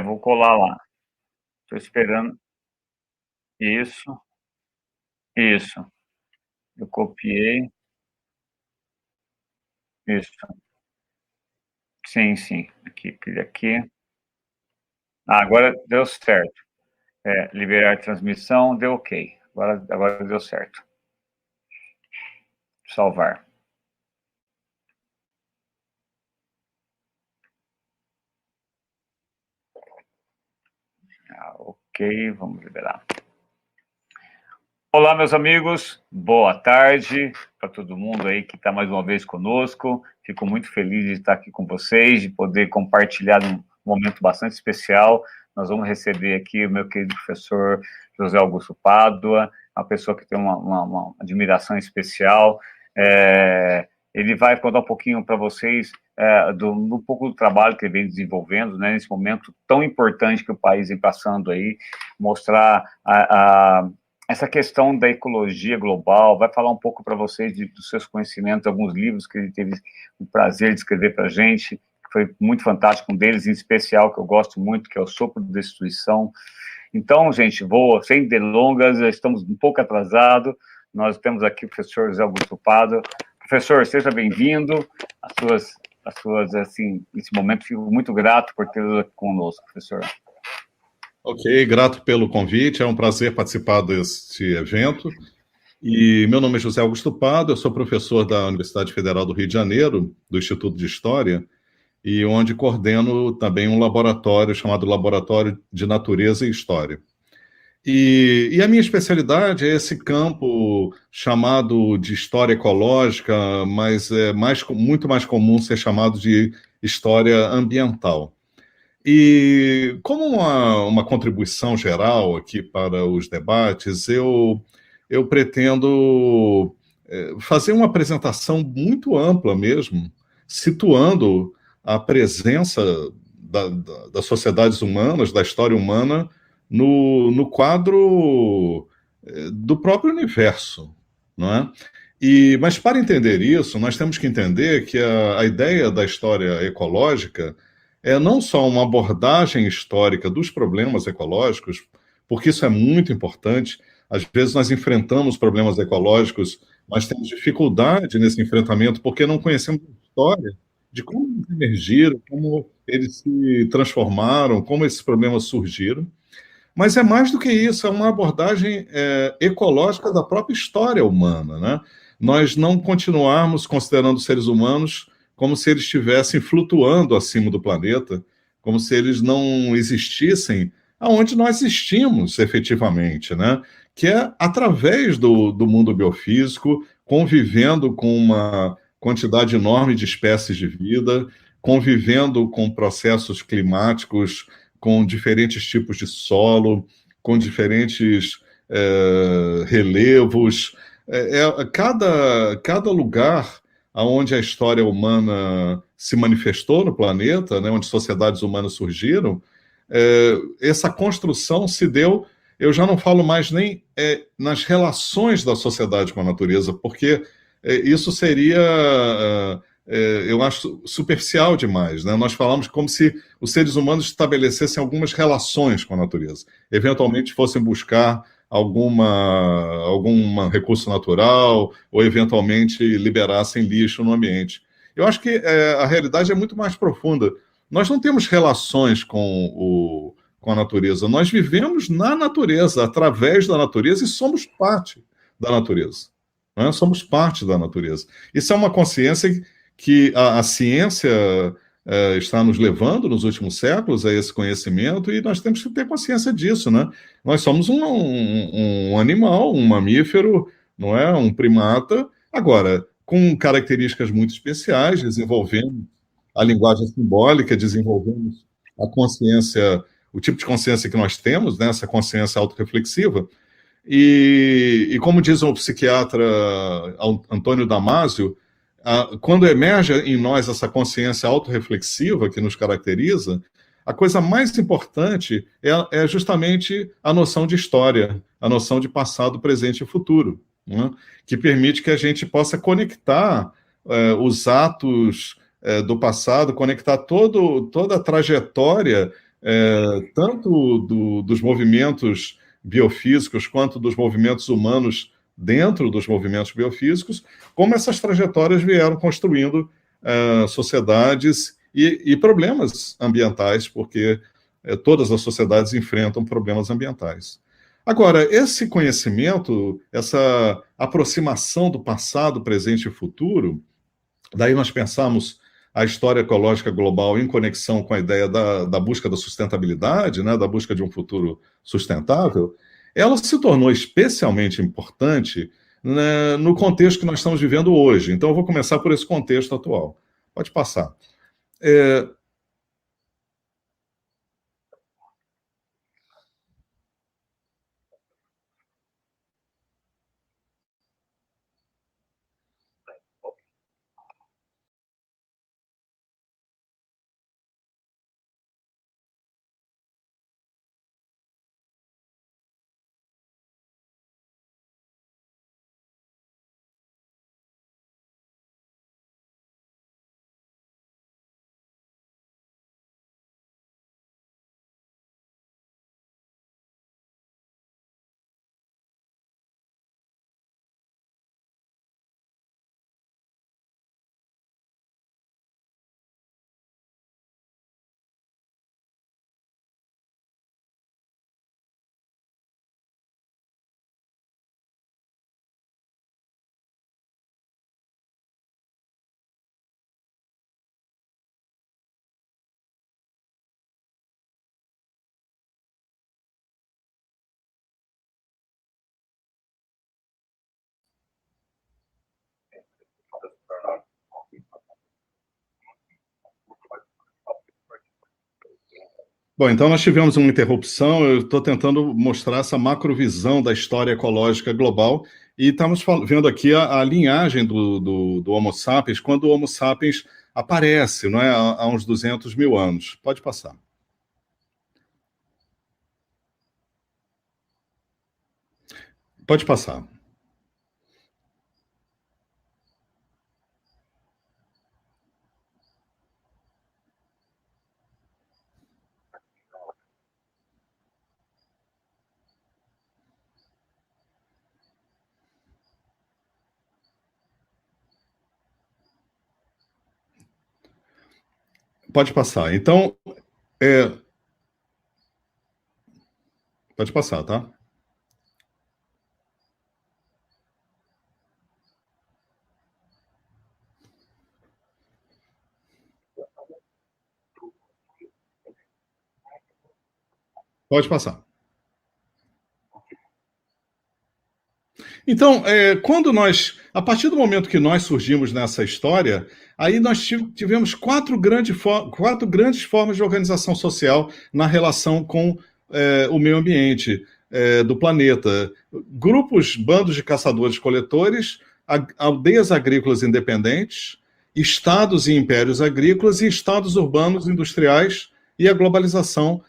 Vou colar lá. Estou esperando. Isso, isso. Eu copiei. Isso. Sim, sim. Aqui, clique aqui. Agora deu certo. Liberar transmissão, deu ok. Agora deu certo. Salvar. Ok, vamos liberar. Olá, meus amigos, boa tarde para todo mundo aí que está mais uma vez conosco. Fico muito feliz de estar aqui com vocês, de poder compartilhar um momento bastante especial. Nós vamos receber aqui o meu querido professor José Augusto Pádua, uma pessoa que tem uma admiração especial. Ele vai contar um pouquinho para vocês um pouco do trabalho que ele vem desenvolvendo, né, nesse momento tão importante que o país vem passando aí, mostrar essa questão da ecologia global, vai falar um pouco para vocês dos seus conhecimentos, alguns livros que ele teve o prazer de escrever para a gente, que foi muito fantástico, um deles em especial, que eu gosto muito, que é o Sopro da Destruição. Então, gente, sem delongas, já estamos um pouco atrasados, nós temos aqui o professor José Augusto Pádua. Professor, seja bem-vindo, assim, nesse momento, fico muito grato por tê-lo aqui conosco, professor. Ok, grato pelo convite, é um prazer participar deste evento. E meu nome é José Augusto Pádua, eu sou professor da Universidade Federal do Rio de Janeiro, do Instituto de História, e onde coordeno também um laboratório chamado Laboratório de Natureza e História. E a minha especialidade é esse campo chamado de história ecológica, mas é muito mais comum ser chamado de história ambiental. E como uma contribuição geral aqui para os debates, eu pretendo fazer uma apresentação muito ampla mesmo, situando a presença das sociedades humanas, da história humana, no quadro do próprio universo, não é? Mas para entender isso, nós temos que entender que a ideia da história ecológica é não só uma abordagem histórica dos problemas ecológicos, porque isso é muito importante. Às vezes nós enfrentamos problemas ecológicos, mas temos dificuldade nesse enfrentamento porque não conhecemos a história de como eles emergiram, como eles se transformaram, como esses problemas surgiram. Mas é mais do que isso, é uma abordagem ecológica da própria história humana, né? Nós não continuarmos considerando os seres humanos como se eles estivessem flutuando acima do planeta, como se eles não existissem aonde nós existimos efetivamente, né? Que é através do mundo biofísico, convivendo com uma quantidade enorme de espécies de vida, convivendo com processos climáticos, com diferentes tipos de solo, com diferentes relevos. Cada lugar onde a história humana se manifestou no planeta, né, onde sociedades humanas surgiram, essa construção se deu. Eu já não falo mais nem nas relações da sociedade com a natureza, porque isso seria, eu acho, superficial demais, né? Nós falamos como se os seres humanos estabelecessem algumas relações com a natureza, eventualmente fossem buscar algum recurso natural ou eventualmente liberassem lixo no ambiente. Eu acho que a realidade é muito mais profunda. Nós não temos relações com a natureza, nós vivemos na natureza, através da natureza e somos parte da natureza. Né? Somos parte da natureza. Isso é uma consciência que a ciência está nos levando nos últimos séculos a esse conhecimento e nós temos que ter consciência disso, né? Nós somos um animal, um mamífero, não é? Um primata, agora, com características muito especiais, desenvolvendo a linguagem simbólica, desenvolvemos a consciência, o tipo de consciência que nós temos, né? Essa consciência autorreflexiva. E como diz o psiquiatra Antônio Damasio, quando emerge em nós essa consciência autorreflexiva que nos caracteriza, a coisa mais importante é justamente a noção de história, a noção de passado, presente e futuro, né? Que permite que a gente possa conectar os atos do passado, conectar toda a trajetória tanto dos movimentos biofísicos quanto dos movimentos humanos dentro dos movimentos biofísicos, como essas trajetórias vieram construindo sociedades e problemas ambientais, porque todas as sociedades enfrentam problemas ambientais. Agora, esse conhecimento, essa aproximação do passado, presente e futuro, daí nós pensamos a história ecológica global em conexão com a ideia da busca da sustentabilidade, né, da busca de um futuro sustentável, ela se tornou especialmente importante, né, no contexto que nós estamos vivendo hoje. Então, eu vou começar por esse contexto atual. Pode passar. Bom, então nós tivemos uma interrupção, eu estou tentando mostrar essa macrovisão da história ecológica global e estamos vendo aqui a linhagem do Homo sapiens, quando o Homo sapiens aparece, não é, há uns 200 mil anos. Pode passar. Pode passar. Pode passar. Então, pode passar, tá? Pode passar. Então, a partir do momento que nós surgimos nessa história, aí nós tivemos quatro grandes formas de organização social na relação com o meio ambiente do planeta. Grupos, bandos de caçadores-coletores, aldeias agrícolas independentes, estados e impérios agrícolas e estados urbanos industriais e a globalização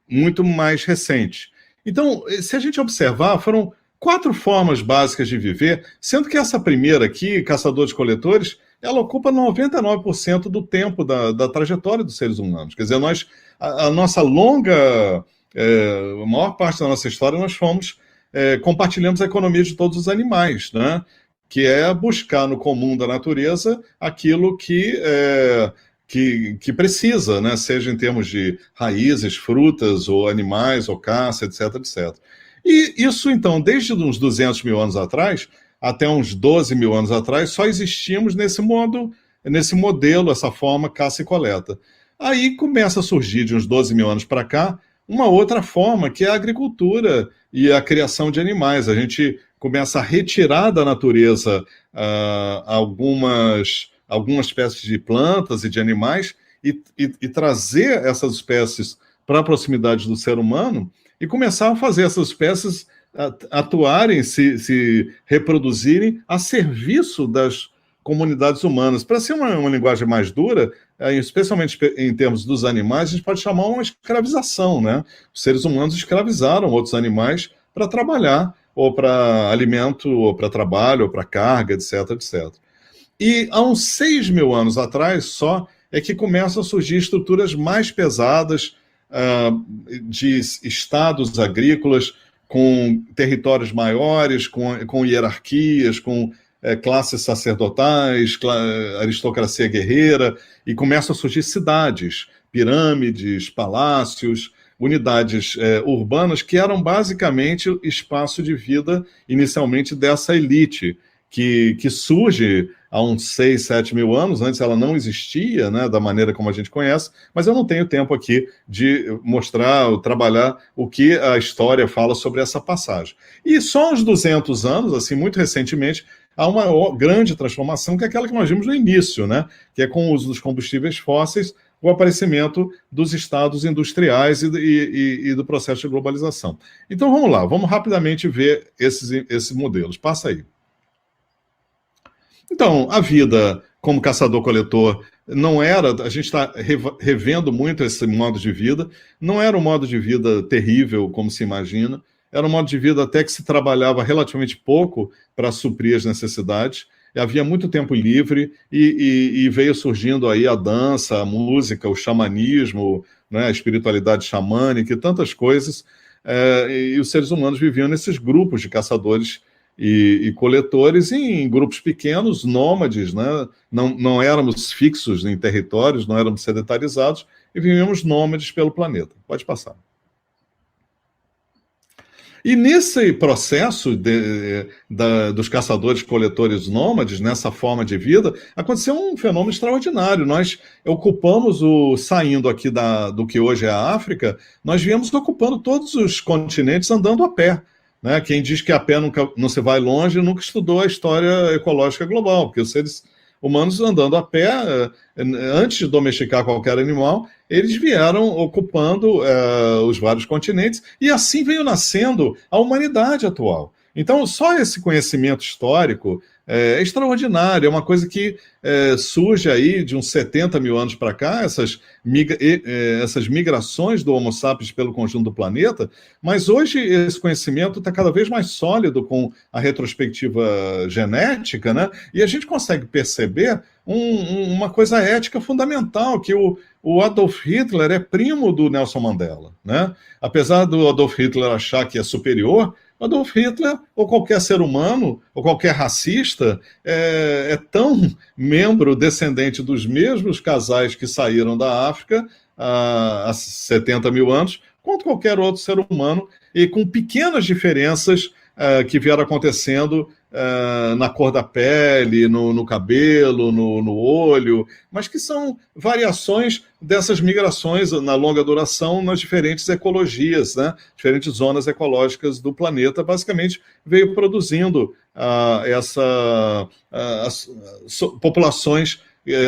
muito mais recente. Então, se a gente observar, foram quatro formas básicas de viver, sendo que essa primeira aqui, caçadores-coletores, ela ocupa 99% do tempo da trajetória dos seres humanos. Quer dizer, a nossa a maior parte da nossa história, nós compartilhamos a economia de todos os animais, né? Que é buscar no comum da natureza aquilo que precisa, né? Seja em termos de raízes, frutas, ou animais, ou caça, etc, etc. E isso, então, desde uns 200 mil anos atrás, até uns 12 mil anos atrás, só existíamos nesse modelo, essa forma caça e coleta. Aí começa a surgir, de uns 12 mil anos para cá, uma outra forma, que é a agricultura e a criação de animais. A gente começa a retirar da natureza algumas espécies de plantas e de animais e trazer essas espécies para a proximidade do ser humano e começar a fazer essas espécies atuarem, se reproduzirem a serviço das comunidades humanas. Para ser uma linguagem mais dura, especialmente em termos dos animais, a gente pode chamar uma escravização, né? Os seres humanos escravizaram outros animais para trabalhar, ou para alimento, ou para trabalho, ou para carga, etc, etc. E há uns 6 mil anos atrás, só, é que começam a surgir estruturas mais pesadas de estados agrícolas, com territórios maiores, com hierarquias, com classes sacerdotais, aristocracia guerreira, e começam a surgir cidades, pirâmides, palácios, unidades urbanas que eram basicamente o espaço de vida inicialmente dessa elite, que surge há uns 6, 7 mil anos. Antes ela não existia, né, da maneira como a gente conhece, mas eu não tenho tempo aqui de mostrar, trabalhar o que a história fala sobre essa passagem. E só uns 200 anos, assim, muito recentemente, há uma grande transformação, que é aquela que nós vimos no início, né, que é com o uso dos combustíveis fósseis, o aparecimento dos estados industriais e do processo de globalização. Então vamos lá, vamos rapidamente ver esses modelos. Passa aí. Então, a vida como caçador-coletor não era, a gente está revendo muito esse modo de vida, não era um modo de vida terrível, como se imagina, era um modo de vida até que se trabalhava relativamente pouco para suprir as necessidades, havia muito tempo livre e veio surgindo aí a dança, a música, o xamanismo, né, a espiritualidade xamânica e tantas coisas, e os seres humanos viviam nesses grupos de caçadores e coletores em grupos pequenos, nômades, né? Não éramos fixos em territórios, não éramos sedentarizados, e vivíamos nômades pelo planeta. Pode passar. E nesse processo dos caçadores-coletores nômades, nessa forma de vida, aconteceu um fenômeno extraordinário. Nós ocupamos, saindo aqui do que hoje é a África, nós viemos ocupando todos os continentes andando a pé. Né? Quem diz que a pé não se vai longe nunca estudou a história ecológica global, porque os seres humanos andando a pé, antes de domesticar qualquer animal, eles vieram ocupando os vários continentes, e assim veio nascendo a humanidade atual. Então, só esse conhecimento histórico é extraordinário, é uma coisa que surge aí de uns 70 mil anos para cá, essas migrações do Homo sapiens pelo conjunto do planeta, mas hoje esse conhecimento está cada vez mais sólido com a retrospectiva genética, né? E a gente consegue perceber uma coisa ética fundamental, que o Adolf Hitler é primo do Nelson Mandela, né? Apesar do Adolf Hitler achar que é superior, Adolf Hitler, ou qualquer ser humano, ou qualquer racista, é tão membro, descendente dos mesmos casais que saíram da África há 70 mil anos, quanto qualquer outro ser humano, e com pequenas diferenças que vieram acontecendo na cor da pele, no cabelo, no olho, mas que são variações dessas migrações na longa duração nas diferentes ecologias, né? Diferentes zonas ecológicas do planeta, basicamente veio produzindo as populações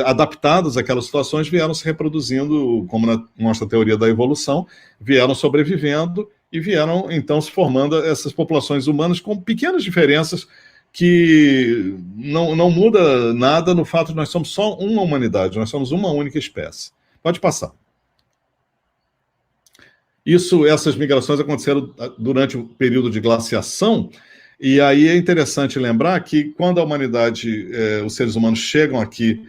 adaptadas àquelas situações, vieram se reproduzindo, como mostra a teoria da evolução, vieram sobrevivendo e vieram, então, se formando essas populações humanas com pequenas diferenças que não muda nada no fato de nós somos só uma humanidade, nós somos uma única espécie. Pode passar. Essas migrações aconteceram durante o período de glaciação, e aí é interessante lembrar que quando a humanidade, os seres humanos chegam aqui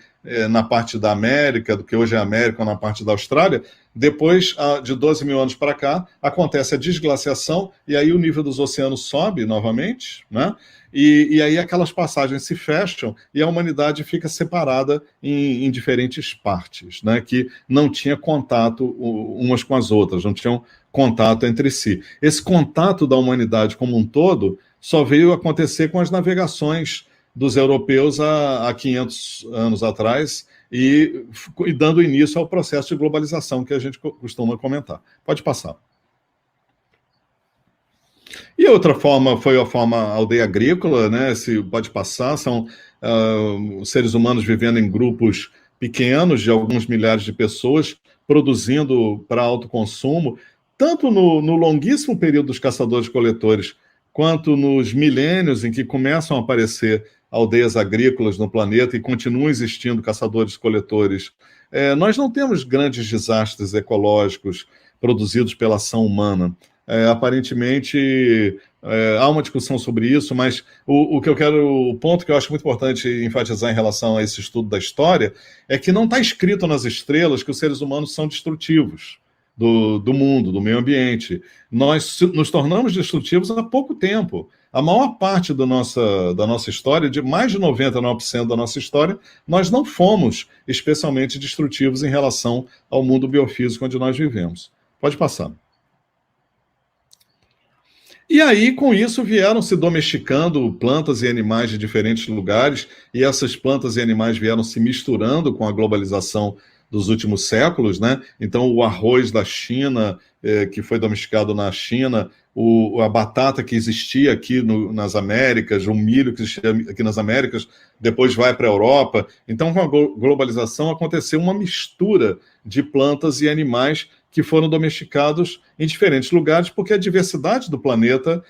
na parte da América, do que hoje é a América, ou na parte da Austrália, depois de 12 mil anos para cá, acontece a desglaciação, e aí o nível dos oceanos sobe novamente, né? E aí aquelas passagens se fecham e a humanidade fica separada em diferentes partes, né? Que não tinha contato umas com as outras, não tinham contato entre si. Esse contato da humanidade como um todo só veio acontecer com as navegações dos europeus há 500 anos atrás, e dando início ao processo de globalização que a gente costuma comentar. Pode passar. E outra forma foi a forma aldeia agrícola, né? Pode passar, são seres humanos vivendo em grupos pequenos, de alguns milhares de pessoas, produzindo para autoconsumo, tanto no longuíssimo período dos caçadores-coletores, quanto nos milênios em que começam a aparecer aldeias agrícolas no planeta e continuam existindo caçadores-coletores. Nós não temos grandes desastres ecológicos produzidos pela ação humana. Aparentemente, há uma discussão sobre isso, mas o ponto que eu acho muito importante enfatizar em relação a esse estudo da história é que não está escrito nas estrelas que os seres humanos são destrutivos do mundo, do meio ambiente. Nós nos tornamos destrutivos há pouco tempo. A maior parte da nossa história, de mais de 99% da nossa história, nós não fomos especialmente destrutivos em relação ao mundo biofísico onde nós vivemos. Pode passar. E aí, com isso, vieram se domesticando plantas e animais de diferentes lugares, e essas plantas e animais vieram se misturando com a globalização dos últimos séculos, né? Então, o arroz da China, que foi domesticado na China, a batata que existia aqui nas Américas, o milho que existia aqui nas Américas, depois vai para a Europa. Então, com a globalização, aconteceu uma mistura de plantas e animais que foram domesticados em diferentes lugares, porque a diversidade do planeta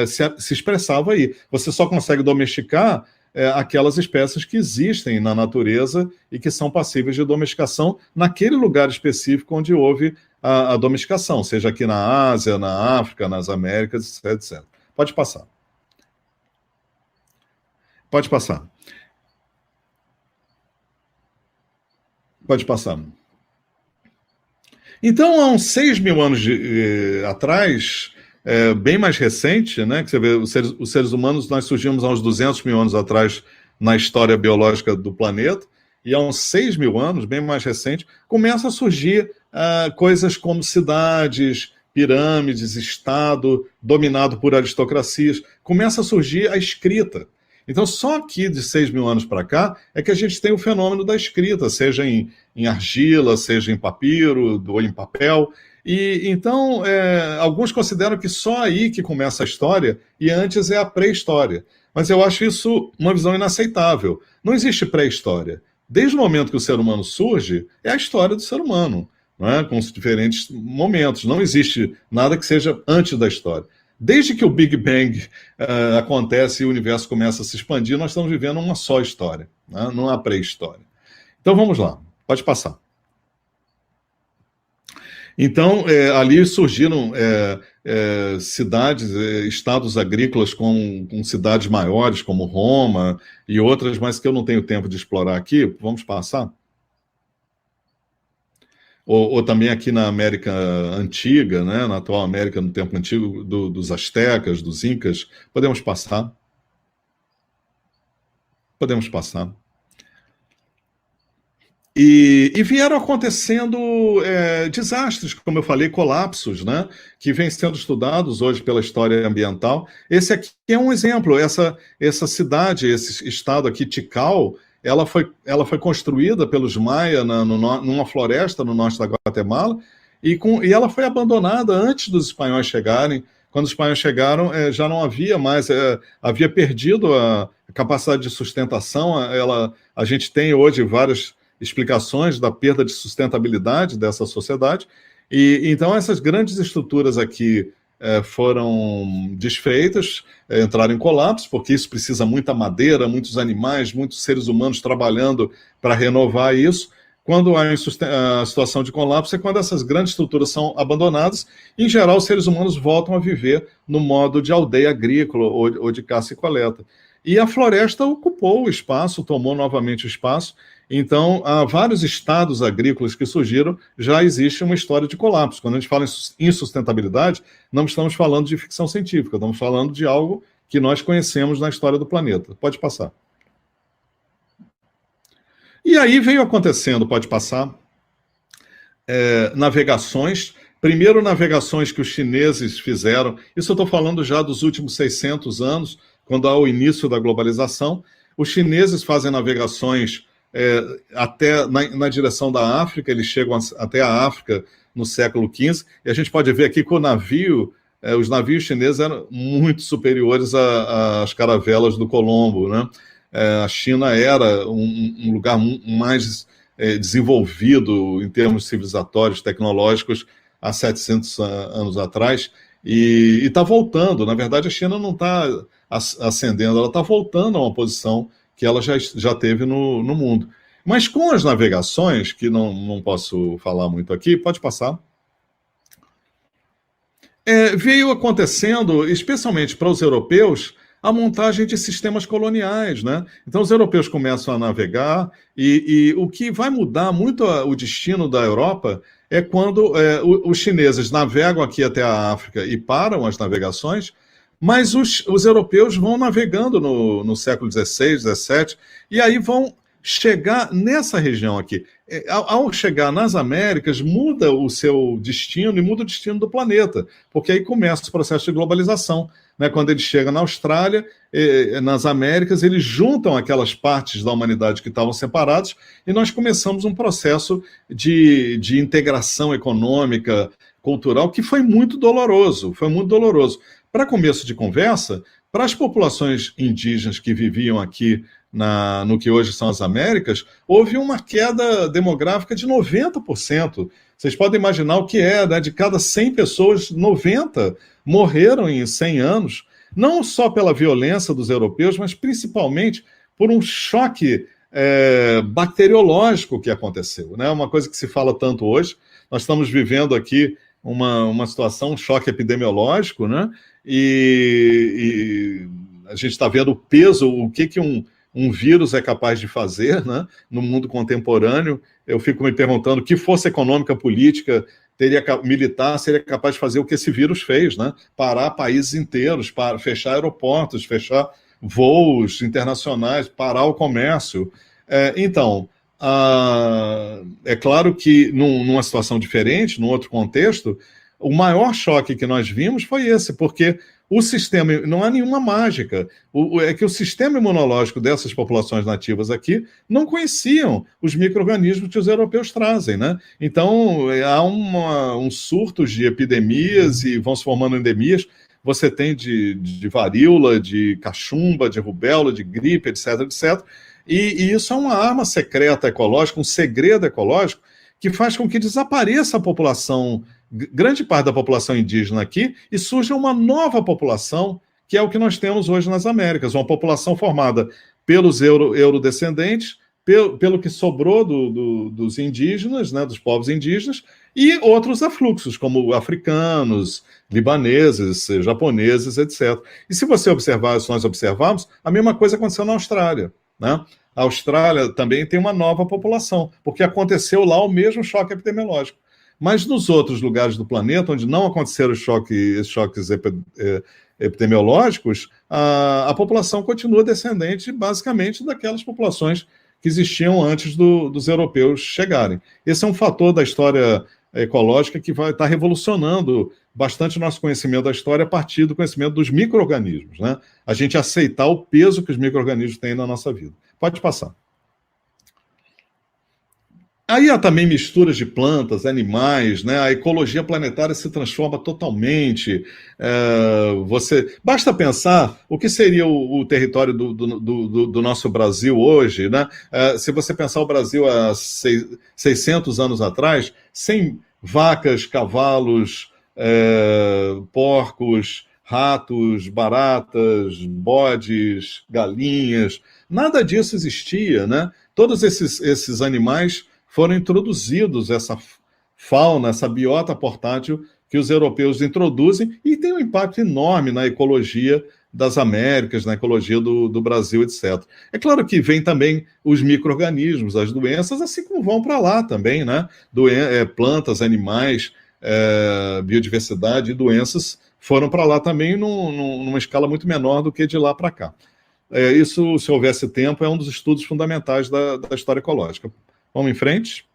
se expressava aí. Você só consegue domesticar aquelas espécies que existem na natureza e que são passíveis de domesticação naquele lugar específico onde houve a domesticação, seja aqui na Ásia, na África, nas Américas, etc. Pode passar. Pode passar. Pode passar. Então, há uns 6 mil anos atrás, bem mais recente, né, que você vê, os seres humanos, nós surgimos há uns 200 mil anos atrás na história biológica do planeta, e há uns 6 mil anos, bem mais recente, começa a surgir coisas como cidades, pirâmides, Estado, dominado por aristocracias, começa a surgir a escrita. Então, só aqui de 6 mil anos para cá é que a gente tem o fenômeno da escrita, seja em argila, seja em papiro ou em papel. E então, alguns consideram que só aí que começa a história e antes é a pré-história. Mas eu acho isso uma visão inaceitável. Não existe pré-história. Desde o momento que o ser humano surge, é a história do ser humano, não é? Com os diferentes momentos. Não existe nada que seja antes da história. Desde que o Big Bang acontece e o universo começa a se expandir, nós estamos vivendo uma só história, né? Não há pré-história. Então vamos lá, pode passar. Então, ali surgiram cidades, estados agrícolas com cidades maiores, como Roma e outras, mas que eu não tenho tempo de explorar aqui. Vamos passar? Ou também aqui na América Antiga, né, na atual América, no tempo antigo, dos astecas, dos incas. Podemos passar? Podemos passar. E vieram acontecendo desastres, como eu falei, colapsos, né, que vêm sendo estudados hoje pela história ambiental. Esse aqui é um exemplo. Essa cidade, esse estado aqui, Tikal, ela foi construída pelos Maia numa floresta no norte da Guatemala e ela foi abandonada antes dos espanhóis chegarem. Quando os espanhóis chegaram, já não havia mais, havia perdido a capacidade de sustentação. A gente tem hoje várias explicações da perda de sustentabilidade dessa sociedade. E então essas grandes estruturas aqui foram desfeitas, entraram em colapso, porque isso precisa muita madeira, muitos animais, muitos seres humanos trabalhando para renovar isso. Quando há a situação de colapso é quando essas grandes estruturas são abandonadas. Em geral, os seres humanos voltam a viver no modo de aldeia agrícola ou de caça e coleta. E a floresta ocupou o espaço, tomou novamente o espaço. Então, há vários estados agrícolas que surgiram, já existe uma história de colapso. Quando a gente fala em insustentabilidade, não estamos falando de ficção científica, estamos falando de algo que nós conhecemos na história do planeta. Pode passar. E aí veio acontecendo, pode passar, navegações. Primeiro, navegações que os chineses fizeram. Isso eu estou falando já dos últimos 600 anos, quando há o início da globalização. Os chineses fazem navegações até na direção da África, eles chegam até a África no século XV, e a gente pode ver aqui que os navios chineses eram muito superiores às caravelas do Colombo, né? A China era um lugar mais desenvolvido em termos civilizatórios, tecnológicos, há 700 anos atrás, e está voltando. Na verdade, a China não está ascendendo, ela está voltando a uma posição que ela já teve no mundo. Mas com as navegações, que não posso falar muito aqui, pode passar. Veio acontecendo, especialmente para os europeus, a montagem de sistemas coloniais, né? Então, os europeus começam a navegar e o que vai mudar muito o destino da Europa é quando os chineses navegam aqui até a África e param as navegações, mas os europeus vão navegando no século XVI, XVII, e aí vão chegar nessa região aqui. Ao chegar nas Américas, muda o seu destino e muda o destino do planeta, porque aí começa o processo de globalização. Né? Quando eles chegam na Austrália, nas Américas, eles juntam aquelas partes da humanidade que estavam separadas e nós começamos um processo de integração econômica, cultural, que foi muito doloroso, foi muito doloroso. Para começo de conversa, para as populações indígenas que viviam aqui no que hoje são as Américas, houve uma queda demográfica de 90%. Vocês podem imaginar o que é, né? De cada 100 pessoas, 90 morreram em 100 anos, não só pela violência dos europeus, mas principalmente por um choque bacteriológico que aconteceu. Né? Uma coisa que se fala tanto hoje, nós estamos vivendo aqui uma situação, um choque epidemiológico, né? E a gente está vendo o peso, o que um vírus é capaz de fazer, né, no mundo contemporâneo. Eu fico me perguntando que força econômica, política, militar seria capaz de fazer o que esse vírus fez, né? Parar países inteiros, fechar aeroportos, fechar voos internacionais, parar o comércio. Então, é claro que numa situação diferente, num outro contexto, o maior choque que nós vimos foi esse, porque o sistema, não há nenhuma mágica, é que o sistema imunológico dessas populações nativas aqui não conheciam os micro-organismos que os europeus trazem, né? Então, há um surto de epidemias e vão se formando endemias. Você tem de varíola, de cachumba, de rubéola, de gripe, etc, etc. E isso é uma arma secreta ecológica, um segredo ecológico, que faz com que desapareça a população, grande parte da população indígena aqui, e surja uma nova população, que é o que nós temos hoje nas Américas, uma população formada pelos eurodescendentes, pelo que sobrou dos indígenas, né, dos povos indígenas, e outros afluxos, como africanos, libaneses, japoneses, etc. E se você observar, se nós observarmos, a mesma coisa aconteceu na Austrália. Né? A Austrália também tem uma nova população, porque aconteceu lá o mesmo choque epidemiológico. Mas nos outros lugares do planeta, onde não aconteceram esses choques epidemiológicos, a população continua descendente, basicamente, daquelas populações que existiam antes dos europeus chegarem. Esse é um fator da história ecológica que vai estar revolucionando bastante o nosso conhecimento da história a partir do conhecimento dos micro-organismos, né? A gente aceitar o peso que os micro-organismos têm na nossa vida. Pode passar. Aí há também misturas de plantas, animais, né? A ecologia planetária se transforma totalmente. Basta pensar o que seria o território do nosso Brasil hoje, né? Se você pensar o Brasil há 600 anos atrás, sem vacas, cavalos, porcos, ratos, baratas, bodes, galinhas, nada disso existia, né? Todos esses animais foram introduzidos, essa fauna, essa biota portátil que os europeus introduzem e tem um impacto enorme na ecologia das Américas, na ecologia do Brasil, etc. É claro que vem também os micro-organismos, as doenças, assim como vão para lá também, né? Plantas, animais, biodiversidade e doenças foram para lá também numa escala muito menor do que de lá para cá. Isso, se houvesse tempo, é um dos estudos fundamentais da história ecológica. Vamos em frente.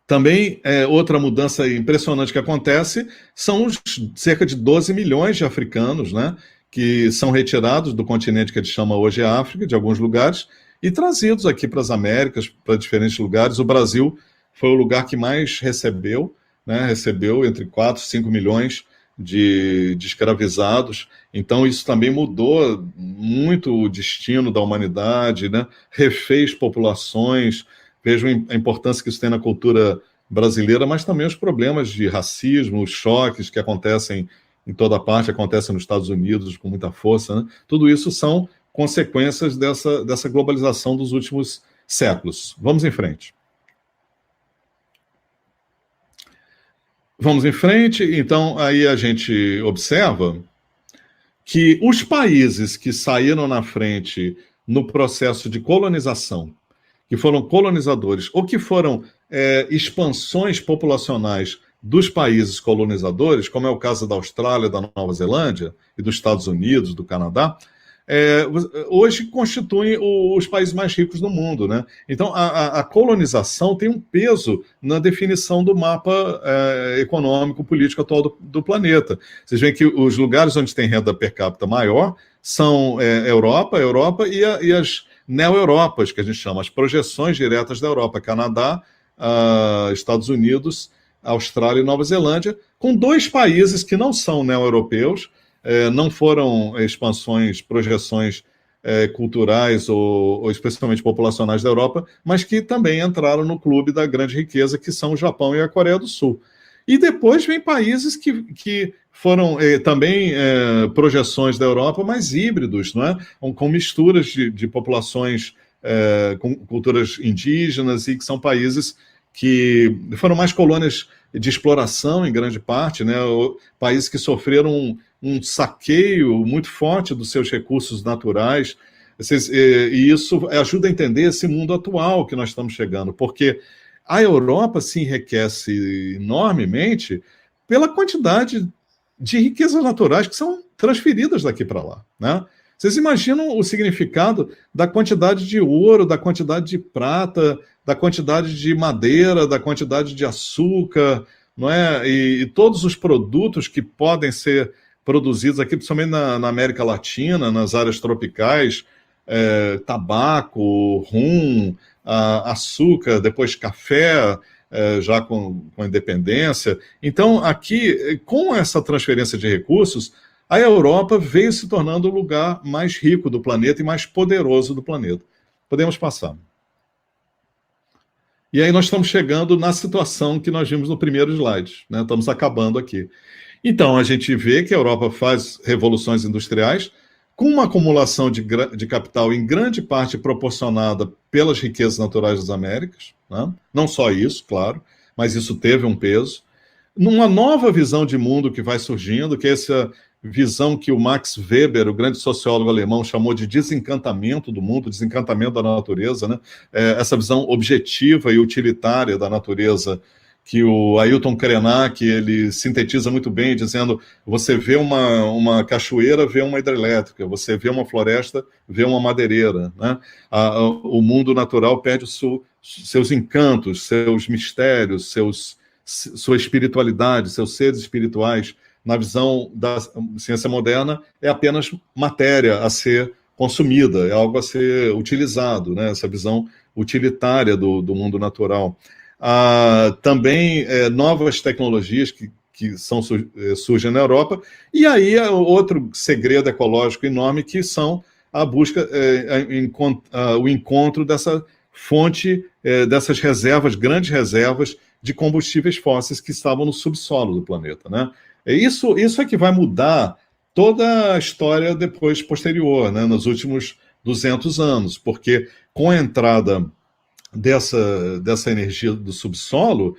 Também, outra mudança impressionante que acontece são os cerca de 12 milhões de africanos, né, que são retirados do continente que a gente chama hoje África, de alguns lugares, e trazidos aqui para as Américas, para diferentes lugares. O Brasil foi o lugar que mais recebeu, né, recebeu entre 4 e 5 milhões de escravizados. Então, isso também mudou muito o destino da humanidade, né? Refez populações. Vejam a importância que isso tem na cultura brasileira, mas também os problemas de racismo, os choques que acontecem em toda parte, acontecem nos Estados Unidos com muita força. Né? Tudo isso são consequências dessa globalização dos últimos séculos. Vamos em frente. Vamos em frente. Então, aí a gente observa que os países que saíram na frente no processo de colonização, que foram colonizadores, ou que foram expansões populacionais dos países colonizadores, como é o caso da Austrália, da Nova Zelândia e dos Estados Unidos, do Canadá, hoje constituem os países mais ricos do mundo, né? Então, a colonização tem um peso na definição do mapa econômico, político atual do planeta. Vocês veem que os lugares onde tem renda per capita maior são Europa e as neo-Europas, que a gente chama, as projeções diretas da Europa, Canadá, Estados Unidos, Austrália e Nova Zelândia, com dois países que não são neo-europeus, não foram expansões, projeções culturais ou especialmente populacionais da Europa, mas que também entraram no clube da grande riqueza, que são o Japão e a Coreia do Sul. E depois vem países que foram também projeções da Europa, mas híbridos, não é? Com misturas de populações com culturas indígenas, e que são países que foram mais colônias de exploração, em grande parte, né? Países que sofreram um saqueio muito forte dos seus recursos naturais, e isso ajuda a entender esse mundo atual que nós estamos chegando, porque a Europa se enriquece enormemente pela quantidade de riquezas naturais que são transferidas daqui para lá, né? Vocês imaginam o significado da quantidade de ouro, da quantidade de prata, da quantidade de madeira, da quantidade de açúcar, não é? E todos os produtos que podem ser produzidos aqui, principalmente na América Latina, nas áreas tropicais, tabaco, rum, açúcar, depois café, já com a independência. Então, aqui, com essa transferência de recursos, a Europa veio se tornando o lugar mais rico do planeta e mais poderoso do planeta. Podemos passar. E aí nós estamos chegando na situação que nós vimos no primeiro slide, né? Estamos acabando aqui. Então, a gente vê que a Europa faz revoluções industriais com uma acumulação de capital em grande parte proporcionada pelas riquezas naturais das Américas, né? Não só isso, claro, mas isso teve um peso. Numa nova visão de mundo que vai surgindo, que é essa visão que o Max Weber, o grande sociólogo alemão, chamou de desencantamento do mundo, desencantamento da natureza, né? Essa visão objetiva e utilitária da natureza, que o Ailton Krenak, ele sintetiza muito bem, dizendo: você vê uma cachoeira, vê uma hidrelétrica, você vê uma floresta, vê uma madeireira, né? O mundo natural perde seus encantos, seus mistérios, sua espiritualidade, seus seres espirituais. Na visão da ciência moderna, é apenas matéria a ser consumida, é algo a ser utilizado, né? Essa visão utilitária do mundo natural. Também novas tecnologias que surgem na Europa, e aí outro segredo ecológico enorme, que são a busca, o encontro dessa fonte, dessas reservas, grandes reservas de combustíveis fósseis que estavam no subsolo do planeta, né? Isso é que vai mudar toda a história depois, posterior, né, nos últimos 200 anos, porque com a entrada dessa energia do subsolo,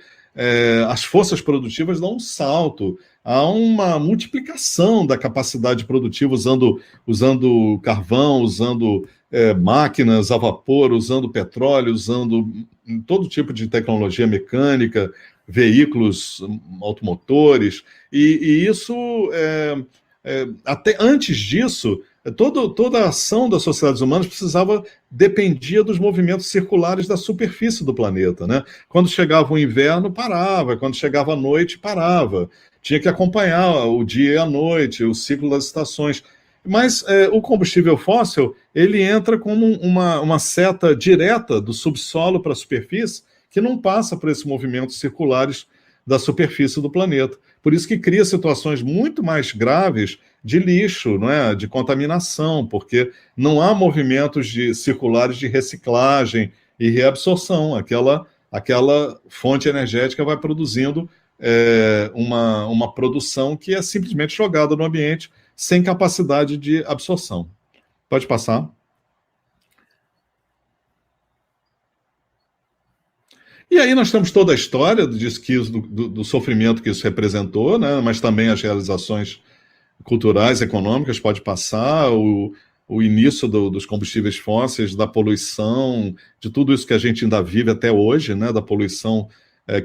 as forças produtivas dão um salto, há uma multiplicação da capacidade produtiva usando carvão, usando máquinas a vapor, usando petróleo, usando todo tipo de tecnologia mecânica, veículos automotores, e isso, até antes disso, toda a ação das sociedades humanas dependia dos movimentos circulares da superfície do planeta, né? Quando chegava o inverno, parava, quando chegava a noite, parava. Tinha que acompanhar o dia e a noite, o ciclo das estações. Mas o combustível fóssil, ele entra como uma seta direta do subsolo para a superfície, que não passa por esses movimentos circulares da superfície do planeta. Por isso que cria situações muito mais graves de lixo, não é? De contaminação, porque não há movimentos circulares de reciclagem e reabsorção. Aquela fonte energética vai produzindo uma produção que é simplesmente jogada no ambiente sem capacidade de absorção. Pode passar. E aí nós temos toda a história do sofrimento que isso representou, né? Mas também as realizações culturais, econômicas, pode passar, o início dos combustíveis fósseis, da poluição, de tudo isso que a gente ainda vive até hoje, né? Da poluição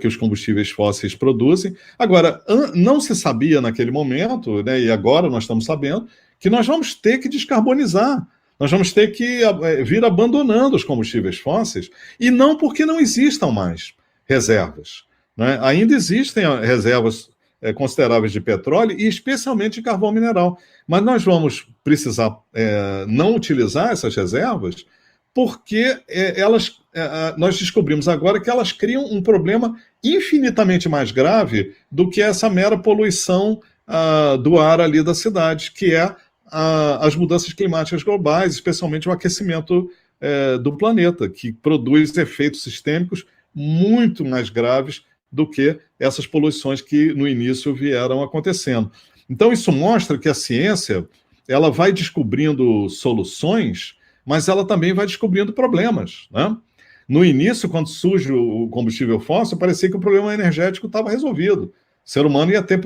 que os combustíveis fósseis produzem. Agora, não se sabia naquele momento, né? E agora nós estamos sabendo, que nós vamos ter que descarbonizar. Nós vamos ter que vir abandonando os combustíveis fósseis, e não porque não existam mais reservas, né? Ainda existem reservas consideráveis de petróleo e especialmente de carvão mineral. Mas nós vamos precisar não utilizar essas reservas porque nós descobrimos agora que elas criam um problema infinitamente mais grave do que essa mera poluição do ar ali da cidade, que é as mudanças climáticas globais, especialmente o aquecimento do planeta, que produz efeitos sistêmicos muito mais graves do que essas poluições que no início vieram acontecendo. Então isso mostra que a ciência ela vai descobrindo soluções, mas ela também vai descobrindo problemas, né? No início, quando surge o combustível fóssil, parecia que o problema energético estava resolvido. O ser humano ia ter,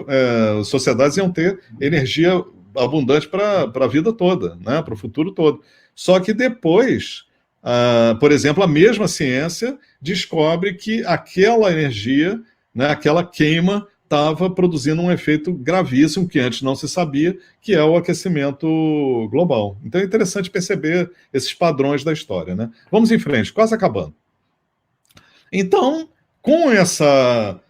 sociedades iam ter energia abundante para a vida toda, né? Para o futuro todo. Só que depois, por exemplo, a mesma ciência descobre que aquela energia, né, aquela queima, estava produzindo um efeito gravíssimo que antes não se sabia, que é o aquecimento global. Então é interessante perceber esses padrões da história, né? Vamos em frente, quase acabando. Então, com essas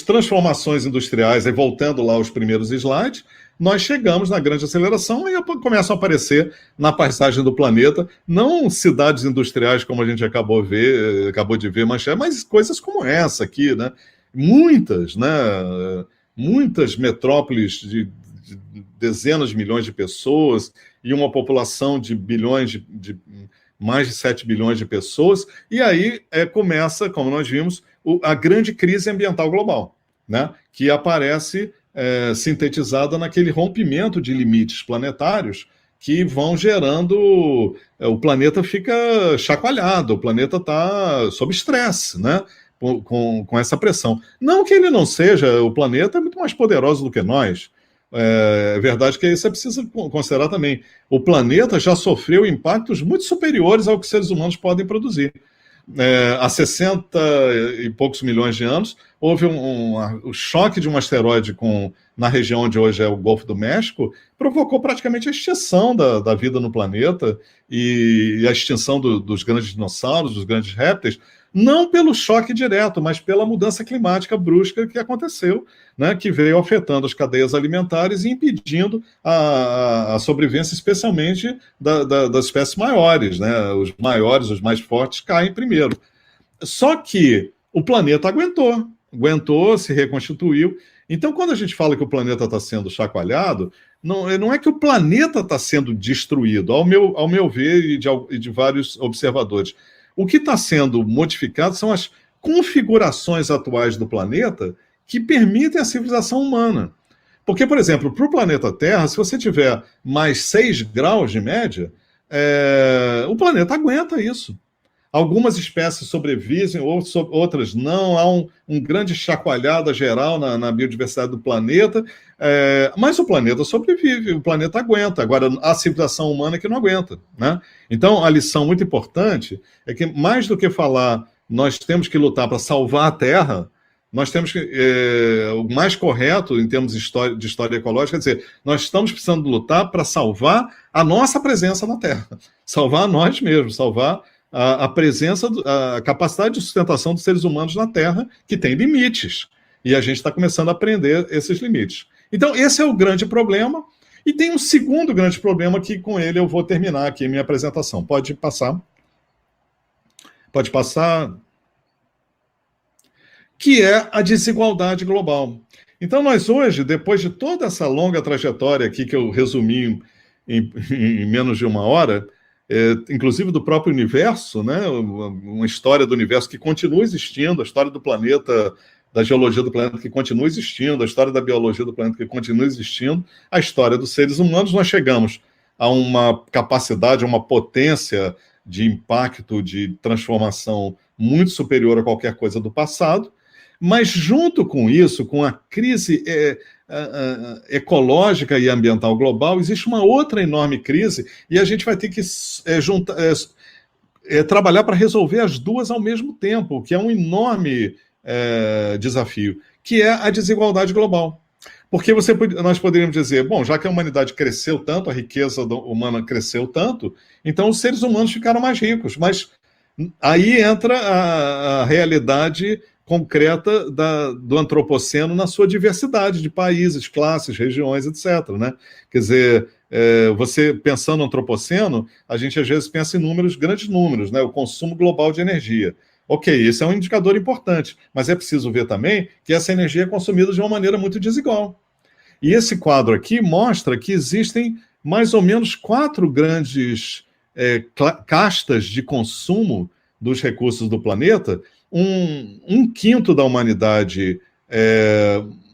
transformações industriais, e voltando lá aos primeiros slides, nós chegamos na grande aceleração e começam a aparecer na paisagem do planeta, não cidades industriais como a gente acabou de ver, mas coisas como essa aqui, né? Muitas metrópoles de dezenas de milhões de pessoas e uma população de mais de 7 bilhões de pessoas, e aí começa, como nós vimos, a grande crise ambiental global, né? Que aparece sintetizada naquele rompimento de limites planetários que vão gerando... o planeta fica chacoalhado, o planeta está sob estresse, né? Com essa pressão. Não que ele não seja, o planeta é muito mais poderoso do que nós. É verdade que isso é preciso considerar também. O planeta já sofreu impactos muito superiores ao que os seres humanos podem produzir. Há 60 e poucos milhões de anos, houve o choque de um asteroide na região onde hoje é o Golfo do México, provocou praticamente a extinção da vida no planeta e a extinção dos grandes dinossauros, dos grandes répteis, não pelo choque direto, mas pela mudança climática brusca que aconteceu, né, que veio afetando as cadeias alimentares e impedindo a sobrevivência, especialmente das espécies maiores, né? Os maiores, os mais fortes, caem primeiro. Só que o planeta aguentou, se reconstituiu. Então, quando a gente fala que o planeta está sendo chacoalhado, não é que o planeta está sendo destruído, ao meu ver e de vários observadores. O que está sendo modificado são as configurações atuais do planeta que permitem a civilização humana. Porque, por exemplo, para o planeta Terra, se você tiver mais 6 graus de média, o planeta aguenta isso. Algumas espécies sobrevivem, outras não. Há um grande chacoalhada geral na biodiversidade do planeta, mas o planeta sobrevive, o planeta aguenta. Agora, a civilização humana é que não aguenta, né? Então, a lição muito importante é que, mais do que falar nós temos que lutar para salvar a Terra, nós temos que... o mais correto, em termos de história ecológica, é dizer, nós estamos precisando lutar para salvar a nossa presença na Terra. Salvar a nós mesmos, salvar a presença, a capacidade de sustentação dos seres humanos na Terra, que tem limites. E a gente está começando a aprender esses limites. Então, esse é o grande problema. E tem um segundo grande problema que, com ele, eu vou terminar aqui a minha apresentação. Pode passar. Pode passar. Que é a desigualdade global. Então, nós hoje, depois de toda essa longa trajetória aqui, que eu resumi em menos de 1 hora... inclusive do próprio universo, né? Uma história do universo que continua existindo, a história do planeta, da geologia do planeta que continua existindo, a história da biologia do planeta que continua existindo, a história dos seres humanos. Nós chegamos a uma capacidade, a uma potência de impacto, de transformação muito superior a qualquer coisa do passado, mas junto com isso, com a crise ecológica e ambiental global, existe uma outra enorme crise e a gente vai ter que trabalhar para resolver as duas ao mesmo tempo, que é um enorme desafio, que é a desigualdade global. Porque nós poderíamos dizer, bom, já que a humanidade cresceu tanto, a riqueza humana cresceu tanto, então os seres humanos ficaram mais ricos. Mas aí entra a realidade concreta do antropoceno na sua diversidade de países, classes, regiões, etc. Né? Quer dizer, você pensando no antropoceno, a gente às vezes pensa em números, grandes números, né? O consumo global de energia. Ok, esse é um indicador importante, mas é preciso ver também que essa energia é consumida de uma maneira muito desigual. E esse quadro aqui mostra que existem mais ou menos 4 grandes castas de consumo dos recursos do planeta. Um quinto da humanidade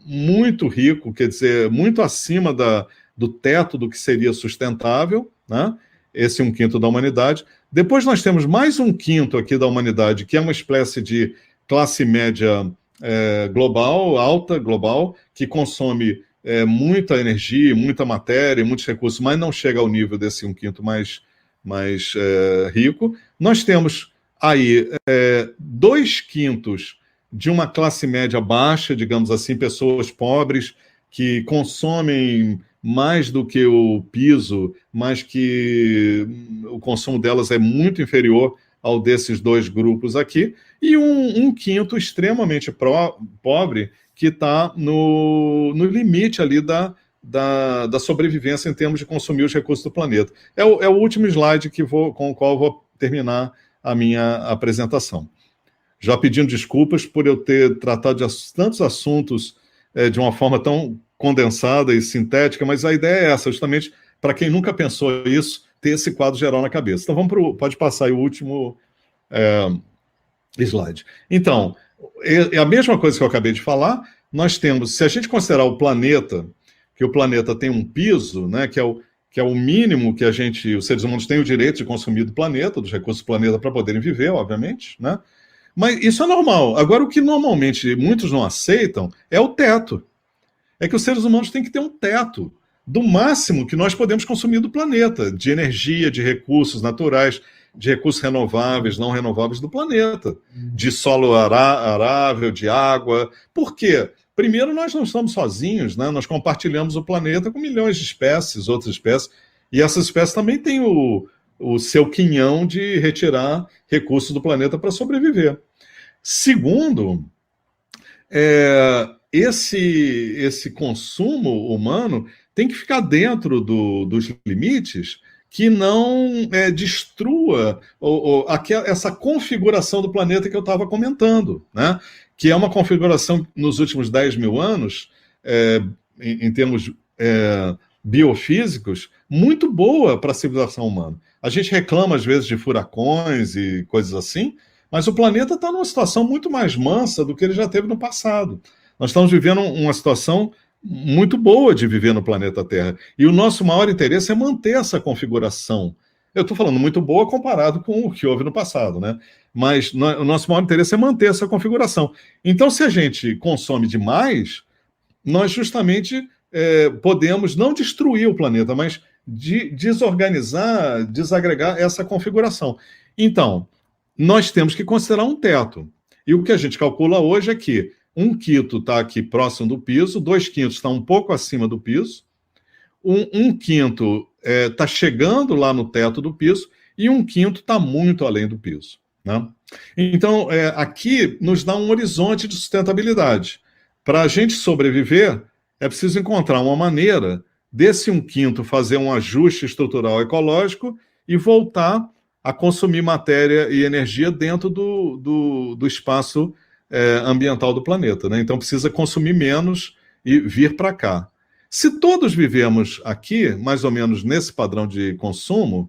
muito rico, quer dizer, muito acima do teto do que seria sustentável, né? Esse 1/5 da humanidade. Depois nós temos mais 1/5 aqui da humanidade, que é uma espécie de classe média global, alta, global, que consome muita energia, muita matéria, muitos recursos, mas não chega ao nível desse 1/5 mais rico. Nós temos aí 2/5 de uma classe média baixa, digamos assim, pessoas pobres que consomem mais do que o piso, mas que o consumo delas é muito inferior ao desses 2 grupos aqui, e 1/5 extremamente pobre, que está no limite ali da sobrevivência em termos de consumir os recursos do planeta. É o último slide com o qual eu vou terminar a minha apresentação. Já pedindo desculpas por eu ter tratado de tantos assuntos de uma forma tão condensada e sintética, mas a ideia é essa, justamente para quem nunca pensou isso, ter esse quadro geral na cabeça. Então pode passar aí o último slide. Então, é a mesma coisa que eu acabei de falar. Nós temos, se a gente considerar o planeta, que o planeta tem um piso, né, que é o mínimo que os seres humanos têm o direito de consumir do planeta, dos recursos do planeta para poderem viver, obviamente, né? Mas isso é normal. Agora, o que normalmente muitos não aceitam é o teto. É que os seres humanos têm que ter um teto do máximo que nós podemos consumir do planeta, de energia, de recursos naturais, de recursos renováveis, não renováveis do planeta, de solo arável, de água. Por quê? Primeiro, nós não estamos sozinhos, né? Nós compartilhamos o planeta com milhões de espécies, outras espécies, e essas espécies também têm o seu quinhão de retirar recursos do planeta para sobreviver. Segundo, esse consumo humano tem que ficar dentro dos limites que não destrua essa configuração do planeta que eu estava comentando, né? Que é uma configuração nos últimos 10 mil anos, em termos biofísicos, muito boa para a civilização humana. A gente reclama, às vezes, de furacões e coisas assim, mas o planeta está numa situação muito mais mansa do que ele já teve no passado. Nós estamos vivendo uma situação muito boa de viver no planeta Terra. E o nosso maior interesse é manter essa configuração. Eu estou falando muito boa comparado com o que houve no passado, né? Mas o nosso maior interesse é manter essa configuração. Então, se a gente consome demais, nós justamente podemos não destruir o planeta, mas desorganizar, desagregar essa configuração. Então, nós temos que considerar um teto. E o que a gente calcula hoje é que 1/5 está aqui próximo do piso, 2/5 está um pouco acima do piso, 1/5 está chegando lá no teto do piso e 1/5 está muito além do piso, né? Então, aqui nos dá um horizonte de sustentabilidade. Para a gente sobreviver, é preciso encontrar uma maneira desse 1/5 fazer um ajuste estrutural ecológico e voltar a consumir matéria e energia dentro do espaço ambiental do planeta, né? Então precisa consumir menos e vir para cá. Se todos vivemos aqui, mais ou menos nesse padrão de consumo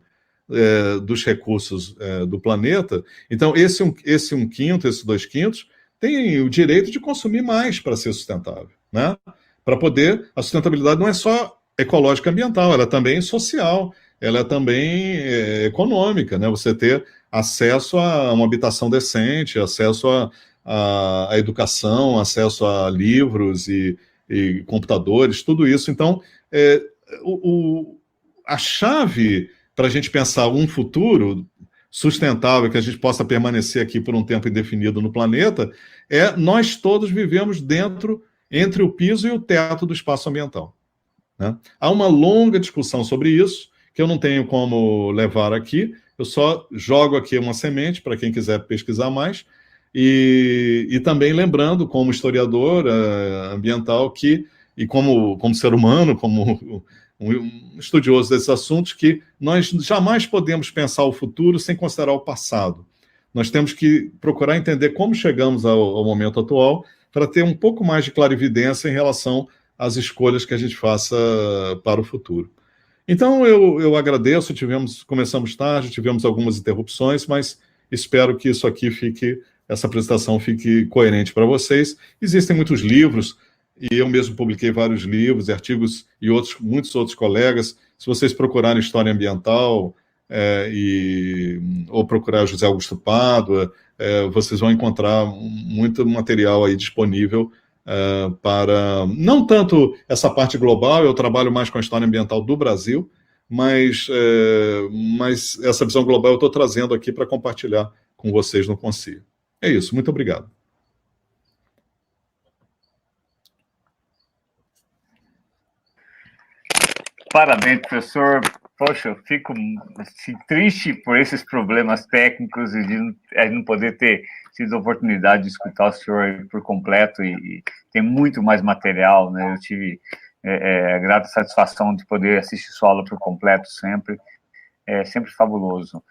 dos recursos do planeta, então esse 1/5, esses 2/5, tem o direito de consumir mais para ser sustentável, né? Para poder... A sustentabilidade não é só ecológica e ambiental, ela é também social, ela é também econômica, né? Você ter acesso a uma habitação decente, acesso a educação, acesso a livros e computadores, tudo isso. Então, a chave para a gente pensar um futuro sustentável, que a gente possa permanecer aqui por um tempo indefinido no planeta, nós todos vivemos entre o piso e o teto do espaço ambiental, né? Há uma longa discussão sobre isso, que eu não tenho como levar aqui, eu só jogo aqui uma semente para quem quiser pesquisar mais, e também lembrando, como historiador ambiental, e como ser humano, como um estudioso desses assuntos, que nós jamais podemos pensar o futuro sem considerar o passado. Nós temos que procurar entender como chegamos ao momento atual para ter um pouco mais de clarividência em relação às escolhas que a gente faça para o futuro. Então, eu agradeço, começamos tarde, tivemos algumas interrupções, mas espero que essa apresentação fique coerente para vocês. Existem muitos livros, e eu mesmo publiquei vários livros, artigos, e muitos outros colegas. Se vocês procurarem História Ambiental, ou procurar José Augusto Pádua, vocês vão encontrar muito material aí disponível para, não tanto essa parte global, eu trabalho mais com a história ambiental do Brasil, mas essa visão global eu estou trazendo aqui para compartilhar com vocês no Conselho. É isso, muito obrigado. Parabéns, professor. Poxa, eu fico assim, triste por esses problemas técnicos e de não poder ter tido a oportunidade de escutar o senhor por completo, e tem muito mais material, né? Eu tive a grata satisfação de poder assistir sua aula por completo sempre. É sempre fabuloso.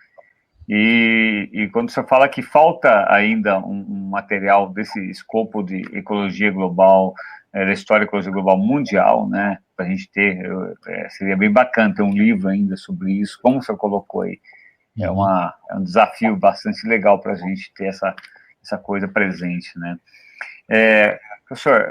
E quando o senhor fala que falta ainda um material desse escopo de ecologia global, da história da ecologia global mundial, né, para a gente ter, seria bem bacana ter um livro ainda sobre isso, como o senhor colocou aí. É um desafio bastante legal para a gente ter essa coisa presente, né. Professor,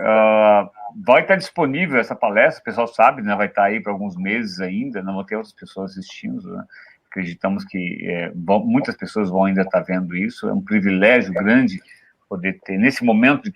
vai estar disponível essa palestra, o pessoal sabe, né, vai estar aí para alguns meses ainda, não vão ter outras pessoas assistindo, né? Acreditamos que muitas pessoas vão ainda estar vendo isso, é um privilégio grande poder ter, nesse momento de